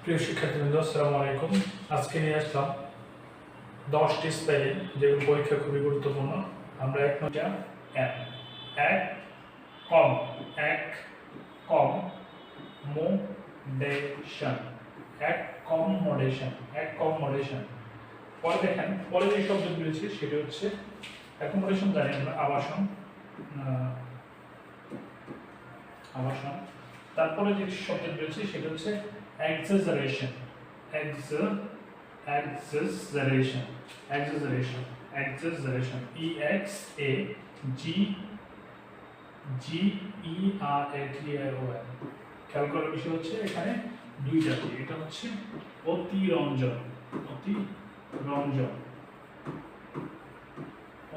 প্রিয় শিক্ষার্থীবৃন্দ, আসসালামু আলাইকুম। আজকে নিয়ে আসলাম 10টি স্পেলিং যেগুলো পরীক্ষা খুবই গুরুত্বপূর্ণ। আমরা এক নয়টা এক কম এক কম মোডেশন এক কম মোডেশন এক কম মোডেশন। পরে দেখেন পরে যে শব্দ রয়েছে সেটা হচ্ছে অ্যাকোমোডেশন, জানি আমরা আবাসন আবাসন। তারপরে যে শব্দ রয়েছে সেটা হচ্ছে exaggeration exaggeration exaggeration exaggeration e x a g g e r a t i o n। খেয়াল করার বিষয় হচ্ছে এখানে দুই জাতি, এটা হচ্ছে অতিরঞ্জন অতিরঞ্জন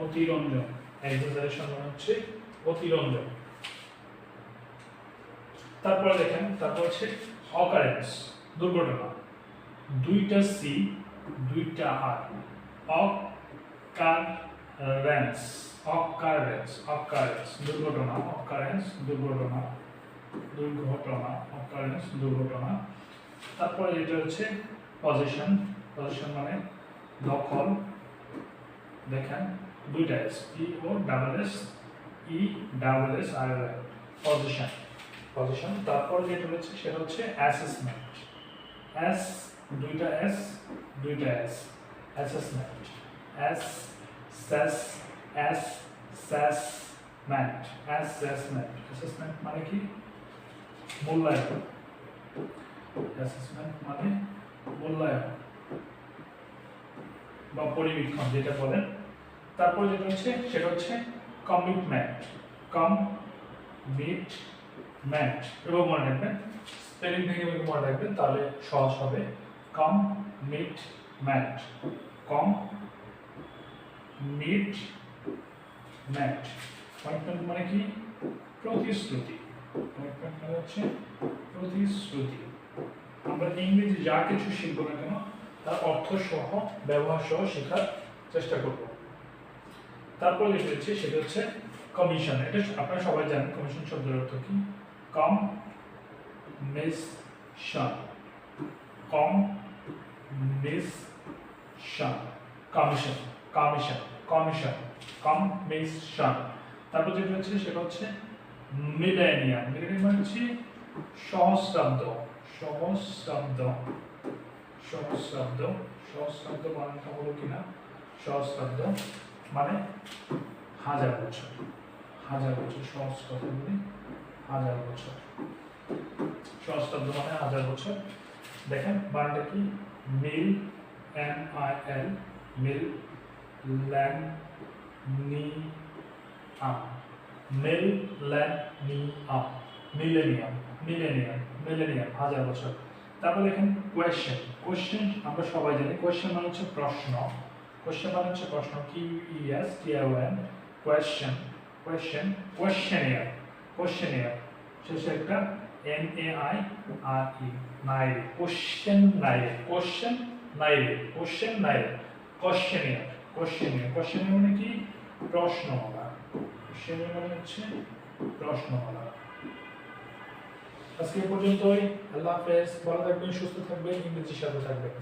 অতিরঞ্জন exaggeration মানে হচ্ছে অতিরঞ্জন। তারপরে দেখেন, তারপর হচ্ছে অকারেন্স দুর্ঘটনা, দুইটা সি দুইটা আর, অকারেন্স অকারেন্স অকারেন্স দুর্ঘটনা, অকারেন্স দুর্ঘটনা দুর্ঘটনা অকারেন্স দুর্ঘটনা। তারপরে যেটা হচ্ছে পজিশন, পজিশন মানে দখল। দেখেন দুইটা S, E O double S, E double S আর পজিশন পজিশন। তারপর যেটা রয়েছে সেটা হচ্ছে অ্যাসেসমেন্ট, এস দুইটা এস দুইটা S, assessment S sess S sessment assessment. Assessment মানে কি? মূল্যায়ন। অ্যাসেসমেন্ট মানে মূল্যায়ন বা পরিবীক্ষণ যেটা বলেন। তারপর যেটা হচ্ছে সেটা হচ্ছে কমিটমেন্ট, কমিটমেন্ট। এবং মনে রাখবেন, স্পেলিং ভেঙে ভেঙে মনে রাখবেন, তাহলে সহজ হবে। Commitment commitment. কমিটমেন্ট মানে কি? প্রতিশ্রুতি। কমিটমেন্ট মানে হচ্ছে প্রতিশ্রুতি। আমরা ইংরেজি যা কিছু শিখবো না কেন তার অর্থ সহ ব্যবহার সহ শেখার চেষ্টা করব। তারপর যেটা হচ্ছে সেটা হচ্ছে কমিশন। এটা আপনারা সবাই জানেন কমিশন শব্দের অর্থ কি? Commission commission commission commission commission commission. তারপর যেটা হচ্ছে সেটা হচ্ছে মিলেনিয়াম। মিলেনিয়াম মানে হচ্ছে সহস্রাব্দ সহস্রাব্দ সহস্রাব্দ সহস্রাব্দ বানানটা হলো কিনা? সহস্রাব্দ মানে হাজার বছর, হাজার বছর। সহজ কথা বলি, হাজার বছর। সহস্রাব্দ মানে হাজার বছর। দেখেন বানানটা কি? Mil M I L millennium mill land নি আম মিলেনিয়াম মিলেনিয়াম মিলেনিয়াম হাজার বছর। তারপর দেখেন কোয়েশ্চেন। কোয়েশ্চেন আমরা সবাই জানি, কোয়েশ্চেন মানে হচ্ছে প্রশ্ন। কোয়েশ্চেন মানে হচ্ছে প্রশ্ন, Q E S T I O N. Question question questionnaire questionnaire শেষে একটা N A I R E naire. Questionnaire questionnaire questionnaire questionnaire questionnaire. Questionnaire মানে কি? প্রশ্নমালা। কোশ্চেনিয়ার মানে হচ্ছে প্রশ্নমালা। আজকে পর্যন্তই। আল্লাহ হাফেজ। ভালো থাকবেন, সুস্থ থাকবেন, ইংরেজির সাথে থাকবেন।